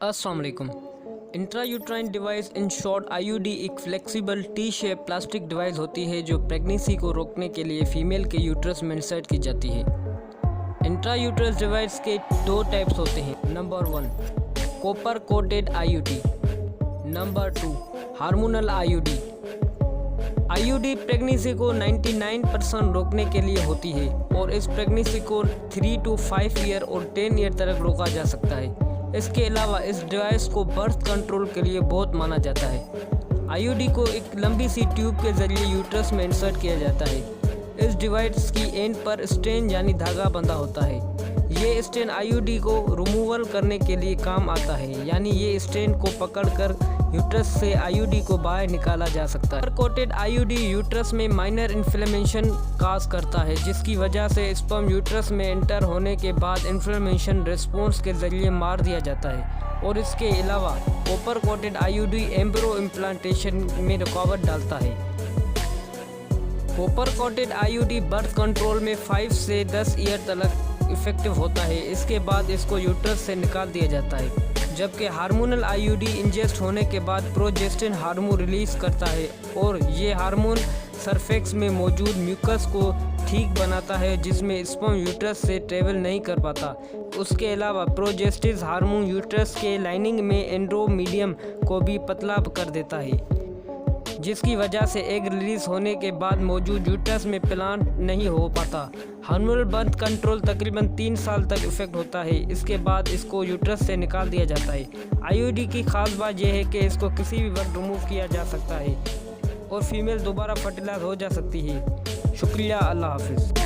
अस्सलाम वालेकुम। Intrauterine device in short IUD एक flexible T shape plastic device होती है जो प्रेगनेंसी को रोकने के लिए फीमेल के यूट्रस में इंसर्ट की जाती है। इंट्रायूट्रस डिवाइस के दो टाइप्स होते हैं। Number 1 copper coated IUD, number 2 hormonal IUD. IUD pregnancy को 99% रोकने के लिए होती है और इस प्रेगनेंसी को 3 to 5 ईयर और 10 ईयर तक रोका जा सकता है। इसके अलावा इस डिवाइस को बर्थ कंट्रोल के लिए बहुत माना जाता है। आईयूडी को एक लंबी सी ट्यूब के जरिए यूट्रस में इंसर्ट किया जाता है। इस डिवाइस की एंड पर स्टेन यानी धागा बंधा होता है। ये स्टेन आईयूडी को रिमूवल करने के लिए काम आता है, यानी ये स्टेन को पकड़कर यूट्रस से आईयूडी को बाहर निकाला जा सकता है। कॉपर कोटेड आईयूडी यूट्रस में माइनर इन्फ्लेमेशन काज करता है, जिसकी वजह से स्पर्म यूट्रस में एंटर होने के बाद इन्फ्लेमेशन रिस्पॉन्स के जरिए मार दिया जाता है। और इसके अलावा कॉपर कोटेड आईयूडी एम्ब्रो इम्प्लांटेशन में रुकावट डालता है। Copper coated IUD birth control में 5 से 10 ईयर तक इफेक्टिव होता है। इसके बाद इसको यूट्रस से निकाल दिया जाता है। जबकि हार्मोनल आईयूडी इंजेस्ट होने के बाद प्रोजेस्टेरोन हार्मोन रिलीज करता है और ये हार्मोन सरफेक्स में मौजूद म्यूकस को ठीक बनाता है, जिसमें स्पर्म यूट्रस से ट्रेवल नहीं कर पाता। उसके अलावा प्रोजेस्टेरोन हार्मोन यूट्रस के लाइनिंग में एंड्रोमीडियम को भी पतला कर देता है, जिसकी वजह से एग रिलीज होने के बाद मौजूद यूट्रस में प्लांट नहीं हो पाता। हार्मोनल बर्थ कंट्रोल तकरीबन 3 साल तक इफेक्ट होता है। इसके बाद इसको यूट्रस से निकाल दिया जाता है। आईयूडी की खास बात यह है कि इसको किसी भी वक्त रिमूव किया जा सकता है और फीमेल दोबारा फर्टिलाइज हो जा सकती है। शुक्रिया, अल्लाह हाफिज़।